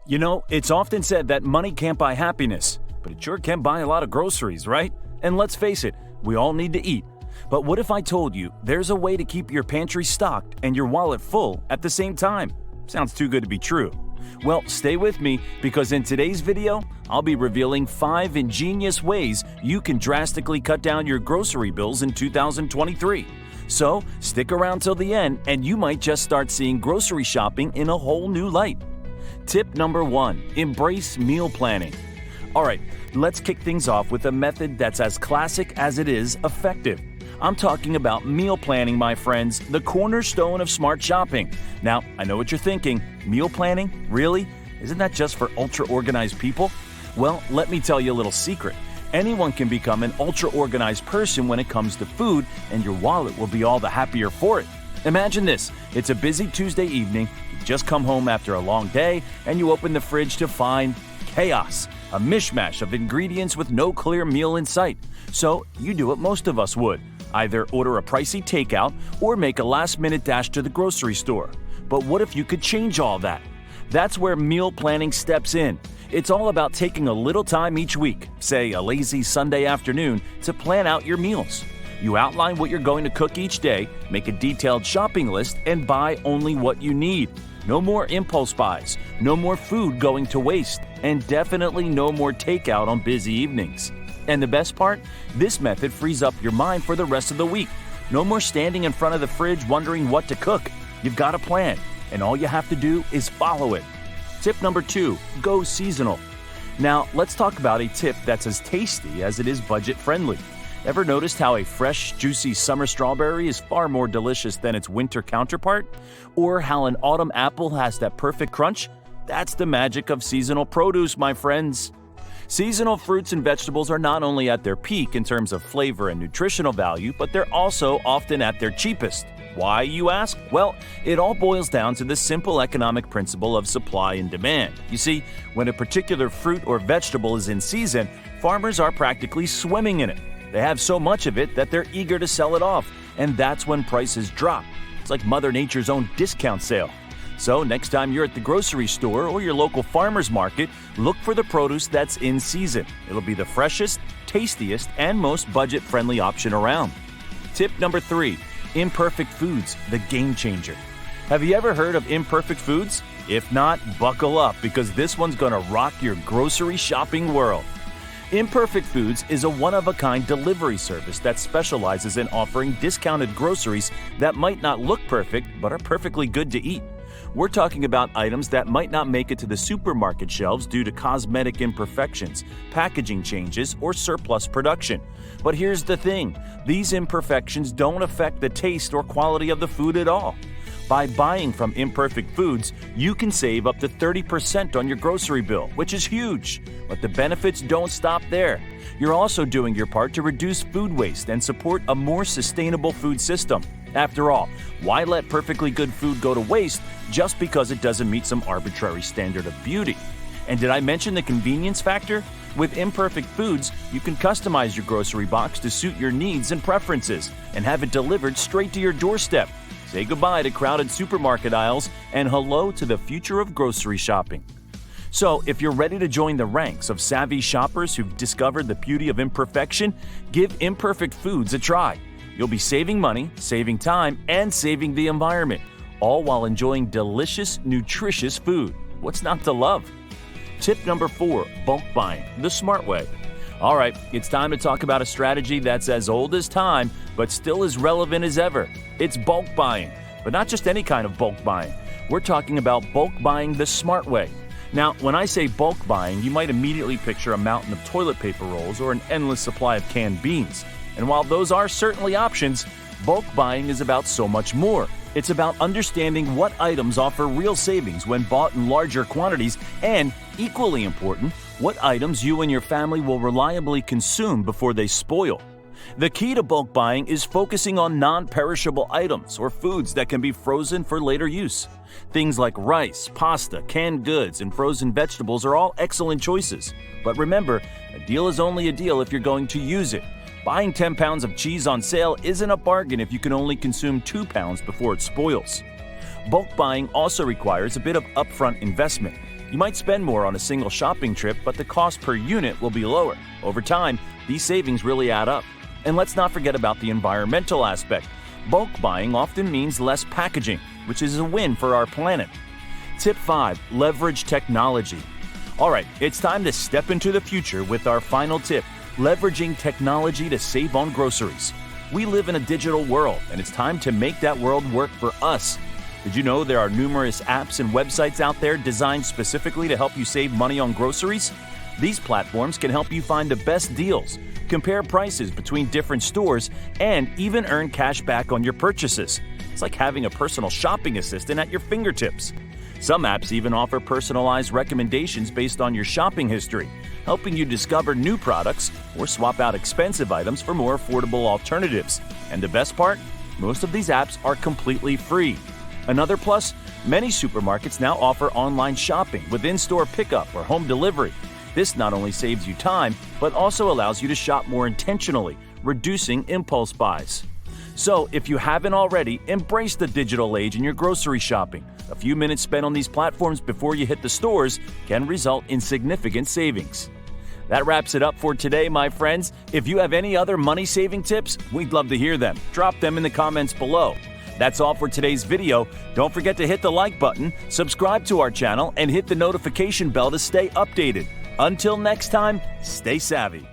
You know, it's often said that money can't buy happiness, but it sure can buy a lot of groceries, right? And let's face it, we all need to eat. But what if I told you there's a way to keep your pantry stocked and your wallet full at the same time? Sounds too good to be true. Well, stay with me because in today's video, I'll be revealing 5 ingenious ways you can drastically cut down your grocery bills in 2023. So, stick around till the end and you might just start seeing grocery shopping in a whole new light. Tip number 1, embrace meal planning. Alright, let's kick things off with a method that's as classic as it is effective. I'm talking about meal planning, my friends, the cornerstone of smart shopping. Now, I know what you're thinking. Meal planning? Really? Isn't that just for ultra-organized people? Well, let me tell you a little secret. Anyone can become an ultra-organized person when it comes to food, and your wallet will be all the happier for it. Imagine this. It's a busy Tuesday evening. You just come home after a long day, and you open the fridge to find chaos, a mishmash of ingredients with no clear meal in sight. So you do what most of us would. Either order a pricey takeout or make a last-minute dash to the grocery store. But what if you could change all that? That's where meal planning steps in. It's all about taking a little time each week, say a lazy Sunday afternoon, to plan out your meals. You outline what you're going to cook each day, make a detailed shopping list, and buy only what you need. No more impulse buys, no more food going to waste, and definitely no more takeout on busy evenings. And the best part? This method frees up your mind for the rest of the week. No more standing in front of the fridge wondering what to cook. You've got a plan, and all you have to do is follow it. Tip number 2, go seasonal. Now, let's talk about a tip that's as tasty as it is budget-friendly. Ever noticed how a fresh, juicy summer strawberry is far more delicious than its winter counterpart? Or how an autumn apple has that perfect crunch? That's the magic of seasonal produce, my friends. Seasonal fruits and vegetables are not only at their peak in terms of flavor and nutritional value, but they're also often at their cheapest. Why, you ask? Well, it all boils down to the simple economic principle of supply and demand. You see, when a particular fruit or vegetable is in season, farmers are practically swimming in it. They have so much of it that they're eager to sell it off, and that's when prices drop. It's like Mother Nature's own discount sale. So next time you're at the grocery store or your local farmer's market, look for the produce that's in season. It'll be the freshest, tastiest, and most budget-friendly option around. Tip number 3, imperfect foods, the game changer. Have you ever heard of imperfect foods? If not, buckle up because this one's gonna rock your grocery shopping world. Imperfect Foods is a one-of-a-kind delivery service that specializes in offering discounted groceries that might not look perfect but are perfectly good to eat. We're talking about items that might not make it to the supermarket shelves due to cosmetic imperfections, packaging changes, or surplus production. But here's the thing, these imperfections don't affect the taste or quality of the food at all. By buying from Imperfect Foods, you can save up to 30% on your grocery bill, which is huge. But the benefits don't stop there. You're also doing your part to reduce food waste and support a more sustainable food system. After all, why let perfectly good food go to waste just because it doesn't meet some arbitrary standard of beauty? And did I mention the convenience factor? With Imperfect Foods, you can customize your grocery box to suit your needs and preferences and have it delivered straight to your doorstep. Say goodbye to crowded supermarket aisles and hello to the future of grocery shopping. So, if you're ready to join the ranks of savvy shoppers who've discovered the beauty of imperfection, give Imperfect Foods a try. You'll be saving money, saving time, and saving the environment, all while enjoying delicious, nutritious food. What's not to love? Tip number 4, bulk buying, the smart way. All right, it's time to talk about a strategy that's as old as time, but still as relevant as ever. It's bulk buying, but not just any kind of bulk buying. We're talking about bulk buying the smart way. Now, when I say bulk buying, you might immediately picture a mountain of toilet paper rolls or an endless supply of canned beans. And while those are certainly options, bulk buying is about so much more. It's about understanding what items offer real savings when bought in larger quantities and, equally important, what items you and your family will reliably consume before they spoil. The key to bulk buying is focusing on non-perishable items or foods that can be frozen for later use. Things like rice, pasta, canned goods, and frozen vegetables are all excellent choices. But remember, a deal is only a deal if you're going to use it. Buying 10 pounds of cheese on sale isn't a bargain if you can only consume 2 pounds before it spoils. Bulk buying also requires a bit of upfront investment. You might spend more on a single shopping trip, but the cost per unit will be lower. Over time, these savings really add up. And let's not forget about the environmental aspect. Bulk buying often means less packaging, which is a win for our planet. Tip 5. Leverage technology. All right, it's time to step into the future with our final tip, leveraging technology to save on groceries. We live in a digital world, and it's time to make that world work for us. Did you know there are numerous apps and websites out there designed specifically to help you save money on groceries? These platforms can help you find the best deals, compare prices between different stores, and even earn cash back on your purchases. It's like having a personal shopping assistant at your fingertips. Some apps even offer personalized recommendations based on your shopping history, helping you discover new products or swap out expensive items for more affordable alternatives. And the best part? Most of these apps are completely free. Another plus, many supermarkets now offer online shopping with in-store pickup or home delivery. This not only saves you time, but also allows you to shop more intentionally, reducing impulse buys. So, if you haven't already, embrace the digital age in your grocery shopping. A few minutes spent on these platforms before you hit the stores can result in significant savings. That wraps it up for today, my friends. If you have any other money-saving tips, we'd love to hear them. Drop them in the comments below. That's all for today's video. Don't forget to hit the like button, subscribe to our channel, and hit the notification bell to stay updated. Until next time, stay savvy.